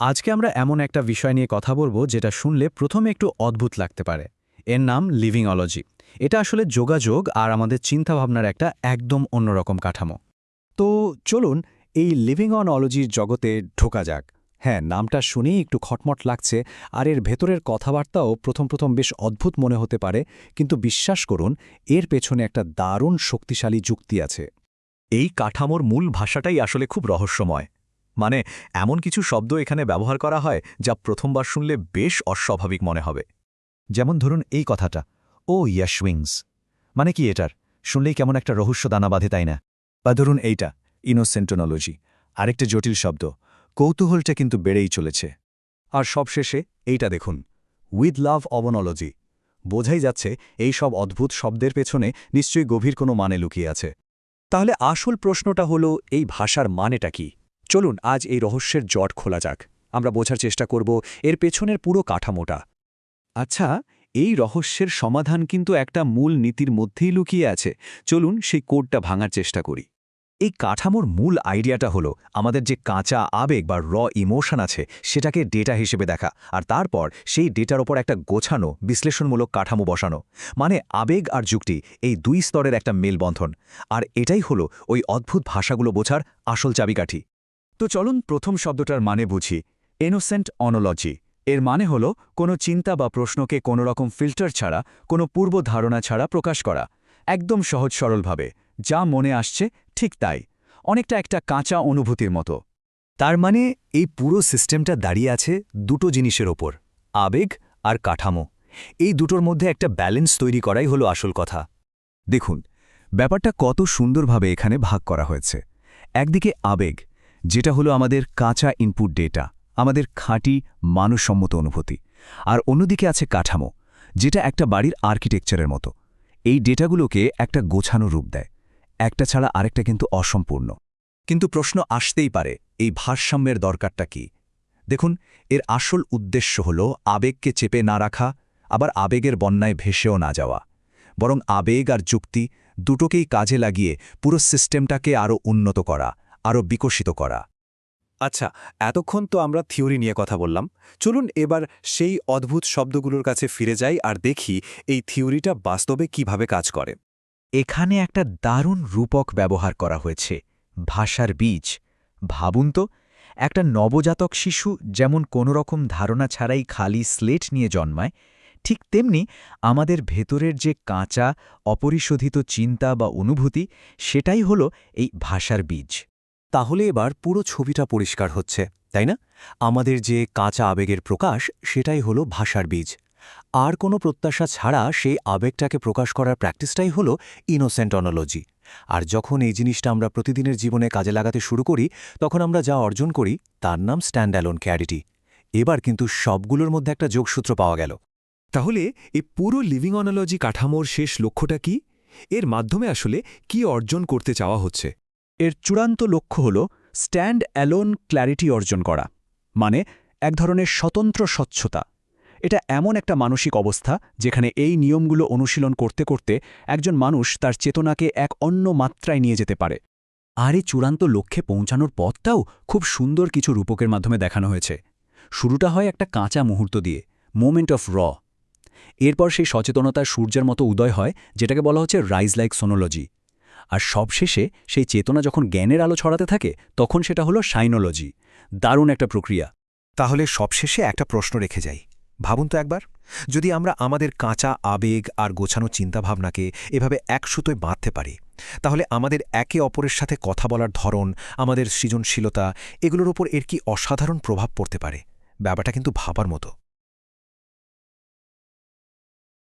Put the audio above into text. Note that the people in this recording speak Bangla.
আজকে আমরা এমন একটা বিষয় নিয়ে কথা বলবো যেটা শুনলে প্রথমে একটু অদ্ভুত লাগতে পারে। এর নাম লিভিংওলজি। এটা আসলে যোগাযোগ আর আমাদের চিন্তাভাবনার একটা একদম অন্যরকম কাঠামো। তো চলুন এই লিভিং অন অলজির জগতে ঢোকা যাক। হ্যাঁ, নামটা শুনেই একটু খটমট লাগছে, আর এর ভেতরের কথাবার্তাও প্রথম বেশ অদ্ভুত মনে হতে পারে, কিন্তু বিশ্বাস করুন, এর পেছনে একটা দারুণ শক্তিশালী যুক্তি আছে। এই কাঠামোর মূল ভাষাটাই আসলে খুব রহস্যময়। মানে এমন কিছু শব্দ এখানে ব্যবহার করা হয় যা প্রথমবার শুনলে বেশ অস্বাভাবিক মনে হবে। যেমন ধরুন এই কথাটা, ও ইয়াশউইংস, মানে কি এটার? শুনলেই কেমন একটা রহস্য দানা বাঁধে, তাই না? বা ধরুন এইটা, ইনোসেন্টোনোলজি, আরেকটা জটিল শব্দ। কৌতূহলটা কিন্তু বেড়েই চলেছে। আর সবশেষে এইটা দেখুন, উইথ লাভ অবনলজি। বোঝাই যাচ্ছে এই সব অদ্ভুত শব্দের পেছনে নিশ্চয়ই গভীর কোনো মানে লুকিয়ে আছে। তাহলে আসল প্রশ্নটা হলো, এই ভাষার মানেটা কি? চলুন আজ এই রহস্যের জট খোলা যাক। আমরা বোঝার চেষ্টা করব এর পেছনের পুরো কাঠামোটা। আচ্ছা, এই রহস্যের সমাধান কিন্তু একটা মূল নীতির মধ্যেই লুকিয়ে আছে। চলুন সেই কোডটা ভাঙার চেষ্টা করি। এই কাঠামোর মূল আইডিয়াটা হলো আমাদের যে কাঁচা আবেগ বা ইমোশন আছে সেটাকে ডেটা হিসেবে দেখা, আর তারপর সেই ডেটার ওপর একটা গোছানো বিশ্লেষণমূলক কাঠামো বসানো। মানে আবেগ আর যুক্তি, এই দুই স্তরের একটা মেলবন্ধন। আর এটাই হলো ওই অদ্ভুত ভাষাগুলো বোঝার আসল চাবিকাঠি। তো চলুন প্রথম শব্দটার মানে বুঝি। ইনোসেন্ট অনোলজি। এর মানে হলো কোনো চিন্তা বা প্রশ্নকে কোনো রকম ফিল্টার ছাড়া, কোনো পূর্ব ধারণা ছাড়া প্রকাশ করা। একদম সহজ সরলভাবে যা মনে আসছে ঠিক তাই। অনেকটা একটা কাঁচা অনুভূতির মতো। তার মানে এই পুরো সিস্টেমটা দাঁড়িয়ে আছে দুটো জিনিসের ওপর, আবেগ আর কাঠামো। এই দুটোর মধ্যে একটা ব্যালেন্স তৈরি করাই হলো আসল কথা। দেখুন, ব্যাপারটা কত সুন্দরভাবে এখানে ভাগ করা হয়েছে। একদিকে আবেগ, যেটা হলো আমাদের কাঁচা ইনপুট ডেটা, আমাদের খাঁটি মানুষসম্মত অনুভূতি। আর অন্যদিকে আছে কাঠামো, যেটা একটা বাড়ির আর্কিটেকচারের মতো। এই ডেটাগুলোকে একটা গোছানো রূপ দেয়। একটা ছাড়া আরেকটা কিন্তু অসম্পূর্ণ। কিন্তু প্রশ্ন আসতেই পারে, এই ভারসাম্যের দরকারটা কি? দেখুন, এর আসল উদ্দেশ্য হল আবেগকে চেপে না রাখা, আবার আবেগের বন্যায় ভেসেও না যাওয়া। বরং আবেগ আর যুক্তি দুটোকেই কাজে লাগিয়ে পুরো সিস্টেমটাকে আরও উন্নত করা, আরও বিকশিত করা। আচ্ছা, এতক্ষণ তো আমরা থিওরি নিয়ে কথা বললাম। চলুন এবার সেই অদ্ভুত শব্দগুলোর কাছে ফিরে যাই আর দেখি এই থিওরিটা বাস্তবে কিভাবে কাজ করে। এখানে একটা দারুণ রূপক ব্যবহার করা হয়েছে, ভাষার বীজ। ভাবুন তো, একটা নবজাতক শিশু যেমন কোনো রকম ধারণা ছাড়াই খালি স্লেট নিয়ে জন্মায়, ঠিক তেমনি আমাদের ভেতরের যে কাঁচা অপরিশোধিত চিন্তা বা অনুভূতি, সেটাই হলো এই ভাষার বীজ। তাহলে এবার পুরো ছবিটা পরিষ্কার হচ্ছে, তাই না? আমাদের যে কাঁচা আবেগের প্রকাশ, সেটাই হলো ভাষার বীজ। আর কোনো প্রত্যাশা ছাড়া সেই আবেগটাকে প্রকাশ করার প্র্যাকটিসটাই হলো ইনোসেন্ট অনোলজি। আর যখন এই জিনিসটা আমরা প্রতিদিনের জীবনে কাজে লাগাতে শুরু করি, তখন আমরা যা অর্জন করি তার নাম স্ট্যান্ড অ্যালোন ক্যারিটি। এবার কিন্তু সবগুলোর মধ্যে একটা যোগসূত্র পাওয়া গেল। তাহলে এই পুরো লিভিং অনোলজি কাঠামোর শেষ লক্ষ্যটা কি? এর মাধ্যমে আসলে কি অর্জন করতে চাওয়া হচ্ছে? এর চূড়ান্ত লক্ষ্য হল স্ট্যান্ড অ্যালোন ক্ল্যারিটি অর্জন করা, মানে এক ধরনের স্বতন্ত্র স্বচ্ছতা। এটা এমন একটা মানসিক অবস্থা যেখানে এই নিয়মগুলো অনুশীলন করতে করতে একজন মানুষ তার চেতনাকে এক অন্য মাত্রায় নিয়ে যেতে পারে। আর এই চূড়ান্ত লক্ষ্যে পৌঁছানোর পথটাও খুব সুন্দর কিছু রূপকের মাধ্যমে দেখানো হয়েছে। শুরুটা হয় একটা কাঁচা মুহূর্ত দিয়ে, মোমেন্ট অফ র। এরপর সেই সচেতনতার সূর্যের মতো উদয় হয়, যেটাকে বলা হচ্ছে রাইজ লাইক সোনোলজি। আর সবশেষে সেই চেতনা যখন জ্ঞানের আলো ছড়াতে থাকে, তখন সেটা হলো শাইনোলজি। দারুণ একটা প্রক্রিয়া। তাহলে সবশেষে একটা প্রশ্ন রেখে যাই। ভাবুন তো একবার, যদি আমরা আমাদের কাঁচা আবেগ আর গোছানো চিন্তাভাবনাকে এভাবে এক সুতোয় বাঁধতে পারি, তাহলে আমাদের একে অপরের সাথে কথা বলার ধরন, আমাদের সৃজনশীলতা, এগুলোর ওপর এর কি অসাধারণ প্রভাব পড়তে পারে। ব্যাপারটা কিন্তু ভাবার মতো।